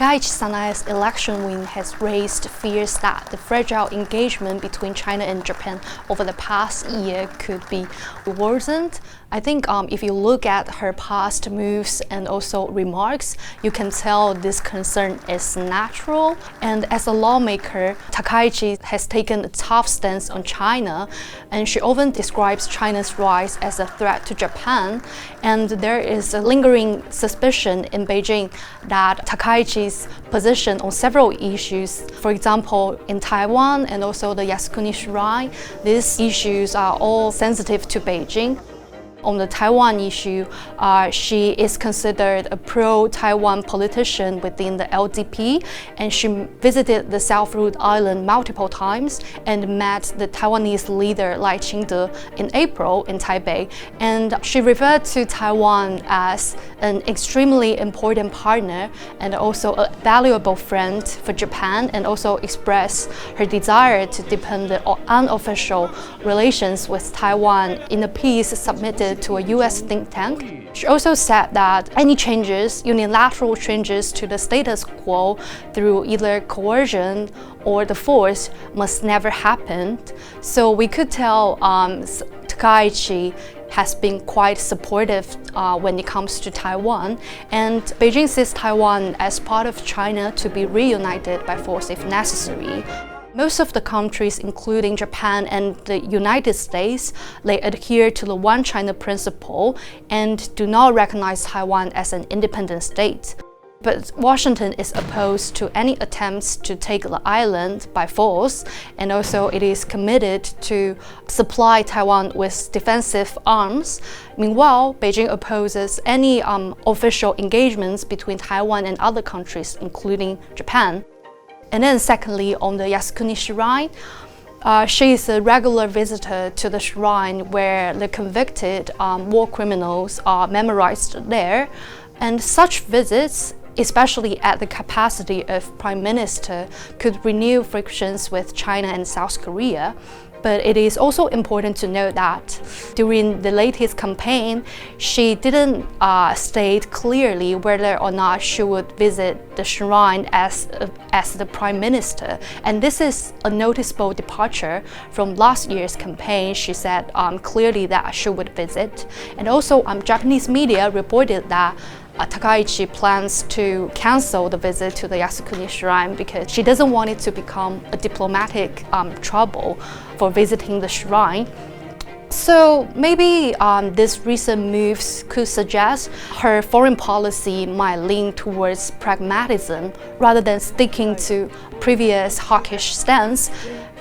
Takaichi Sanae's election win has raised fears that the fragile engagement between China and Japan over the past year could be worsened. I think if you look at her past moves and also remarks, you can tell this concern is natural. And as a lawmaker, Takaichi has taken a tough stance on China, and she often describes China's rise as a threat to Japan. And there is a lingering suspicion in Beijing that Takaichi's position on several issues, for example, in Taiwan and also the Yasukuni Shrine, these issues are all sensitive to Beijing. On the Taiwan issue, she is considered a pro-Taiwan politician within the LDP, and she visited the South Root Island multiple times and met the Taiwanese leader Lai Ching-te in April in Taipei. And she referred to Taiwan as an extremely important partner and also a valuable friend for Japan, and also expressed her desire to deepen the unofficial relations with Taiwan in a piece submitted to a US think tank. She also said that any changes, unilateral changes to the status quo through either coercion or the force must never happen. So we could tell Takaichi has been quite supportive when it comes to Taiwan, and Beijing sees Taiwan as part of China to be reunited by force if necessary. Most of the countries, including Japan and the United States, they adhere to the One China principle and do not recognize Taiwan as an independent state. But Washington is opposed to any attempts to take the island by force, and also it is committed to supply Taiwan with defensive arms. Meanwhile, Beijing opposes any official engagements between Taiwan and other countries, including Japan. And then secondly, on the Yasukuni Shrine, she is a regular visitor to the shrine where the convicted war criminals are memorized there. And such visits, especially at the capacity of Prime Minister, could renew frictions with China and South Korea. But it is also important to note that during the latest campaign, she didn't state clearly whether or not she would visit the shrine as the Prime Minister. And this is a noticeable departure from last year's campaign. She said clearly that she would visit. And also Japanese media reported that Takaichi plans to cancel the visit to the Yasukuni Shrine because she doesn't want it to become a diplomatic trouble for visiting the shrine. So maybe these recent moves could suggest her foreign policy might lean towards pragmatism rather than sticking to previous hawkish stance.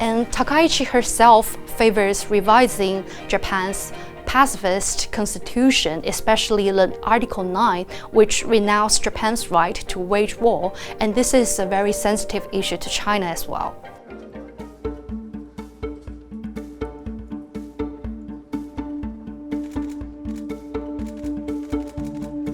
And Takaichi herself favors revising Japan's pacifist constitution, especially the Article 9, which renounced Japan's right to wage war, and this is a very sensitive issue to China as well.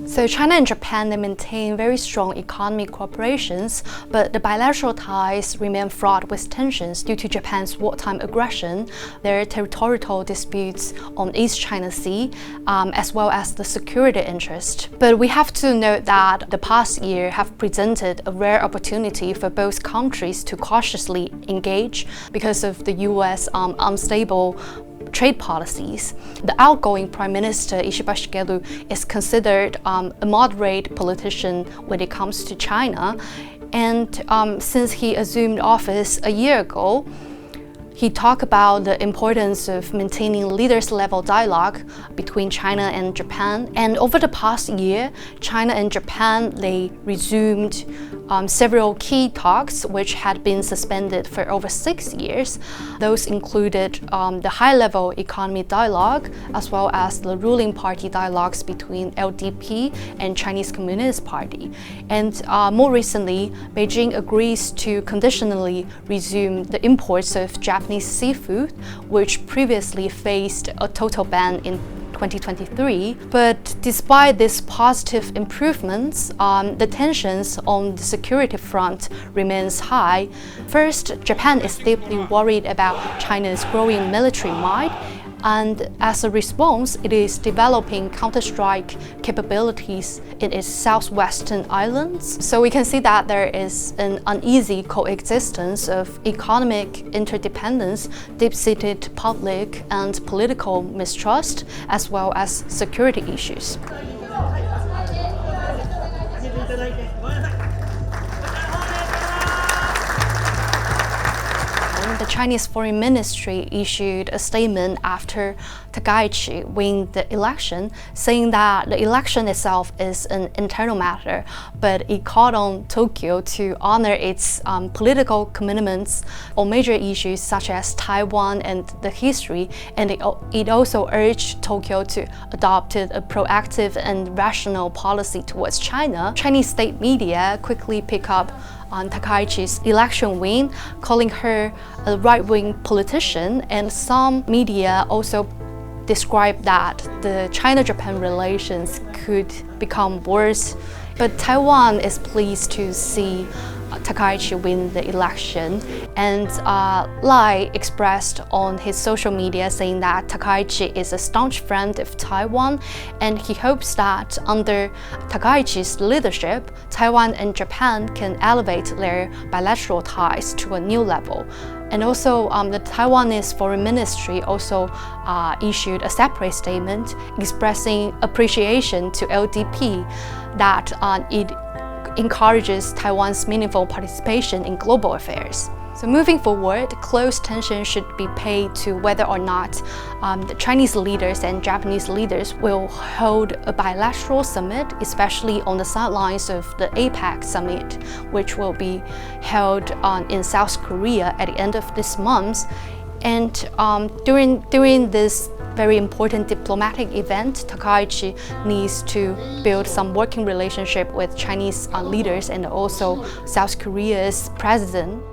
So China and Japan, they maintain very strong economic cooperations, but the bilateral ties remain fraught with tensions due to Japan's wartime aggression, their territorial disputes on East China Sea, as well as the security interest. But we have to note that the past year have presented a rare opportunity for both countries to cautiously engage because of the US unstable trade policies. The outgoing Prime Minister Ishiba Shigeru is considered a moderate politician when it comes to China, and since he assumed office a year ago, he talked about the importance of maintaining leaders-level dialogue between China and Japan. And over the past year, China and Japan, they resumed several key talks which had been suspended for over 6 years. Those included the high-level economy dialogue, as well as the ruling party dialogues between LDP and Chinese Communist Party. And more recently, Beijing agrees to conditionally resume the imports of Japanese seafood, which previously faced a total ban in 2023. But despite these positive improvements, the tensions on the security front remains high. First, Japan is deeply worried about China's growing military might, And as a response, it is developing counter-strike capabilities in its southwestern islands. So we can see that there is an uneasy coexistence of economic interdependence, deep-seated public and political mistrust, as well as security issues. The Chinese Foreign Ministry issued a statement after Takaichi won the election, saying that the election itself is an internal matter, but it called on Tokyo to honor its political commitments on major issues such as Taiwan and the history, and it also urged Tokyo to adopt a proactive and rational policy towards China. Chinese state media quickly pick up on Takaichi's election win, calling her a right-wing politician, and some media also describe that the China-Japan relations could become worse. But Taiwan is pleased to see Takaichi win the election, and Lai expressed on his social media saying that Takaichi is a staunch friend of Taiwan, and he hopes that under Takaichi's leadership, Taiwan and Japan can elevate their bilateral ties to a new level. And also, the Taiwanese Foreign Ministry also issued a separate statement expressing appreciation to LDP that it encourages Taiwan's meaningful participation in global affairs. So moving forward, close attention should be paid to whether or not the Chinese leaders and Japanese leaders will hold a bilateral summit, especially on the sidelines of the APEC summit, which will be held in South Korea at the end of this month. And during this very important diplomatic event, Takaichi needs to build some working relationship with Chinese leaders and also South Korea's president.